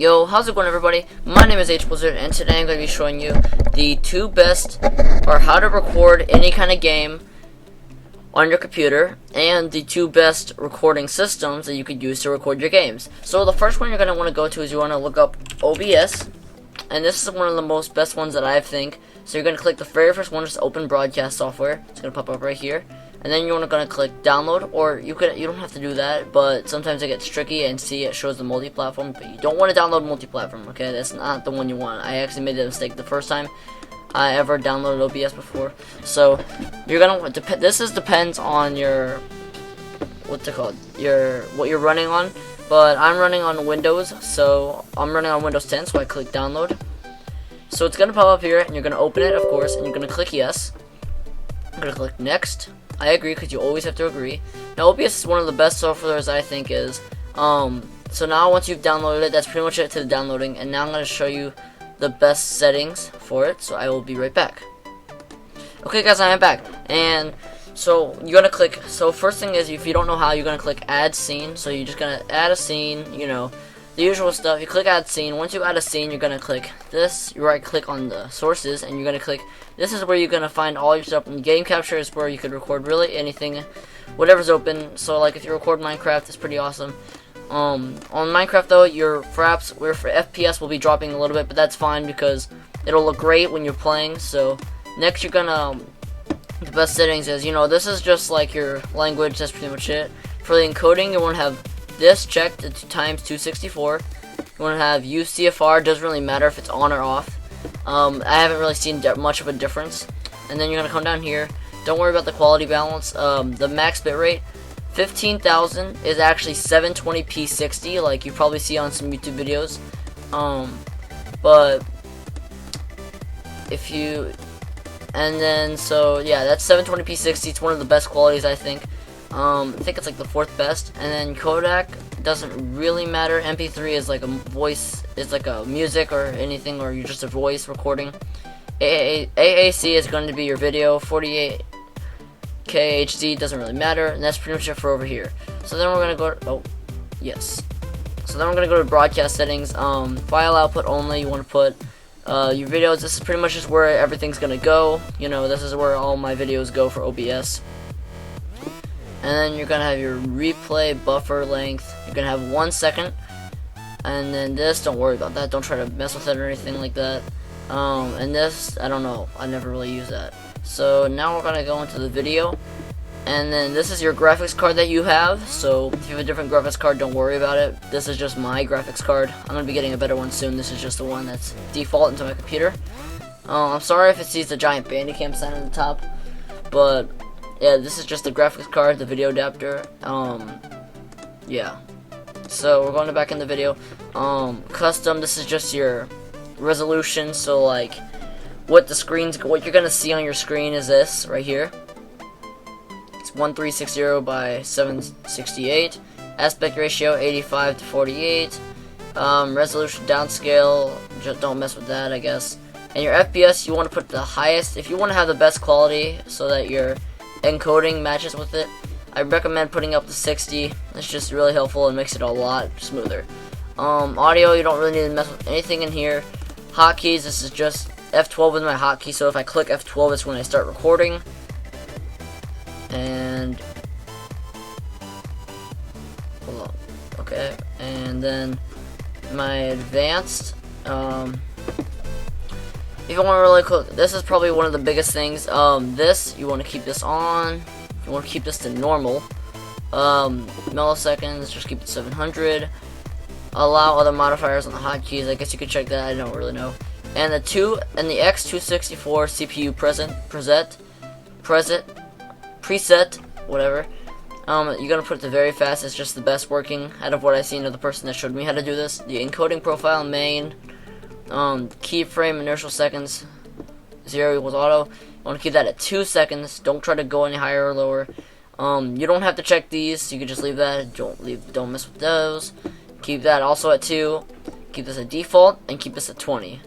Yo, how's it going, everybody? My name is HBlizzard, and today I'm going to be showing you the two best, or how to record any kind of game on your computer, and the two best recording systems that you could use to record your games. So the first one you're going to want to go to is you want to look up OBS, and this is one of the most best ones that I think. So you're going to click the very first one, just open broadcast software. It's going to pop up right here. And then you're going to click download, or you don't have to do that, but sometimes it gets tricky and see it shows the multi-platform, but you don't want to download multi-platform, okay? That's not the one you want. I actually made a mistake the first time I ever downloaded OBS before. So you're going to depends on your what you're running on, but I'm running on Windows, so I'm running on Windows 10, so I click download. So it's going to pop up here, and you're going to open it, of course, and you're going to click yes. I'm going to click next. I agree, because you always have to agree. Now, OBS is one of the best softwares, I think, is. So now, once you've downloaded it, that's pretty much it to the downloading. And now I'm going to show you the best settings for it. So I will be right back. Okay, guys, I am back. And so you're going to click. So first thing is, if you don't know how, you're going to click Add Scene. So you're just going to add a scene, you know, the usual stuff. You click Add Scene. Once you add a scene, you're going to click this. You right click on the sources, and you're going to click. This is where you're going to find all your stuff. And Game Capture is where you could record really anything, whatever's open. So like if you record Minecraft, it's pretty awesome. On Minecraft though, your fraps, for FPS will be dropping a little bit, but that's fine because it'll look great when you're playing. So next you're gonna, the best settings is, you know, this is just like your language, that's pretty much it. For the encoding, you want to have this checked at times 264. You want to have UCFR, doesn't really matter if it's on or off. I haven't really seen much of a difference. And then you're gonna come down here. Don't worry about the quality balance. The max bitrate, 15,000 is actually 720p 60, like you probably see on some YouTube videos. But if you, and then so yeah, that's 720p 60. It's one of the best qualities, I think. I think it's like the fourth best. And then Kodak doesn't really matter. MP3 is like a voice, it's like a music or anything, or you're just a voice recording. AAC is going to be your video. 48K HD doesn't really matter, and that's pretty much it for over here. So then we're gonna go to, so then we're gonna go to broadcast settings. File output only. You want to put your videos. This is pretty much just where everything's gonna go. You know, this is where all my videos go for OBS. And then you're gonna have your replay buffer length. You're gonna have 1 second. And then this, don't worry about that. Don't try to mess with it or anything like that. And this, I don't know. I never really use that. So now we're gonna go into the video. And then this is your graphics card that you have. So if you have a different graphics card, don't worry about it. This is just my graphics card. I'm gonna be getting a better one soon. This is just the one that's default into my computer. I'm sorry if it sees the giant Bandicam sign on the top, but yeah, this is just the graphics card, the video adapter. Yeah. So we're going back in the video. Custom, this is just your resolution. So like, what you're gonna see on your screen is this right here. It's 1360 by 768. Aspect ratio 85 to 48. Resolution downscale, just don't mess with that, I guess. And your FPS, you want to put the highest if you want to have the best quality, so that your encoding matches with it. I recommend putting up to 60. It's just really helpful and makes it a lot smoother. Audio, you don't really need to mess with anything in here. Hotkeys, this is just F12 is my hotkey, so if I click F12, it's when I start recording. And hold on, okay. And then my advanced. If you want to really cool, this is probably one of the biggest things. This, you want to keep this on. You want to keep this to normal. Milliseconds, just keep it 700. Allow other modifiers on the hotkeys. I guess you could check that. I don't really know. And the X264 CPU preset, whatever. You're gonna put it to very fast. It's just the best working out of what I've seen of the person that showed me how to do this. The encoding profile main. Keyframe inertial seconds 0 equals auto. You want to keep that at 2 seconds. Don't try to go any higher or lower. You don't have to check these. You can just leave that. Don't mess with those. Keep that also at 2. Keep this at default and keep this at 20.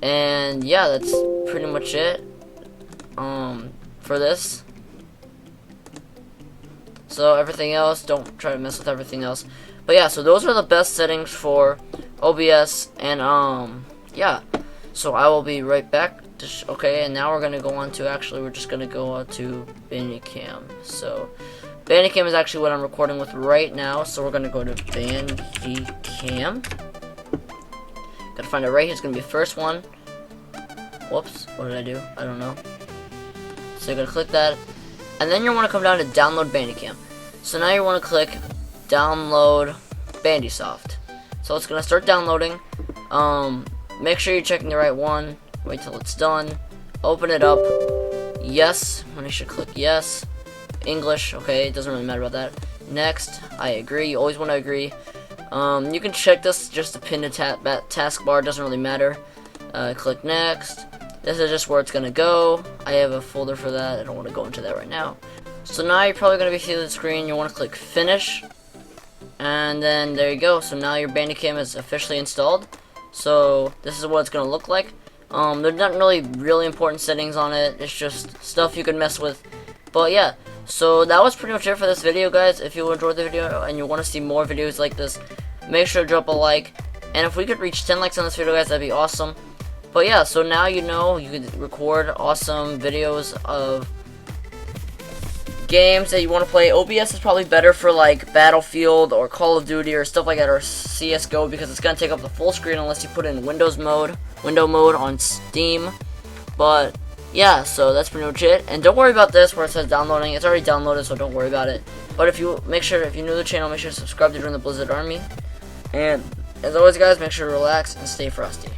And yeah, that's pretty much it for this. So everything else, don't try to mess with everything else. But yeah, so those are the best settings for OBS, and yeah. So I will be right back. Okay, and now we're gonna go on to, actually we're just gonna go on to Bandicam. So Bandicam is actually what I'm recording with right now. So we're gonna go to Bandicam. Gotta find it right here. It's gonna be the first one. Whoops, what did I do? I don't know. So you're gonna click that, and then you want to come down to download Bandicam. So now you want to click download Bandysoft. So it's gonna start downloading. Make sure you're checking the right one. Wait till it's done. Open it up. Yes. When you should click yes. English. Okay, it doesn't really matter about that. Next. I agree. You always want to agree. You can check this just to pin the taskbar. Doesn't really matter. Click next. This is just where it's gonna go. I have a folder for that. I don't want to go into that right now. So now you're probably gonna be seeing the screen. You want to click finish, and then there you go. So now your Bandicam is officially installed. So this is what it's gonna look like. There's not really important settings on it. It's just stuff you can mess with. But yeah, so that was pretty much it for this video, guys. If you enjoyed the video and you want to see more videos like this, make sure to drop a like. And if we could reach 10 likes on this video, guys, that'd be awesome. But yeah, so now you know you can record awesome videos of games that you want to play. OBS is probably better for like Battlefield or Call of Duty or stuff like that, or CSGO, because it's gonna take up the full screen unless you put it in window mode on Steam. But yeah, so that's pretty much it. And don't worry about this where it says downloading. It's already downloaded, so don't worry about it. But if you're new to the channel, make sure to subscribe to join the Blizzard Army. And as always, guys, make sure to relax and stay frosty.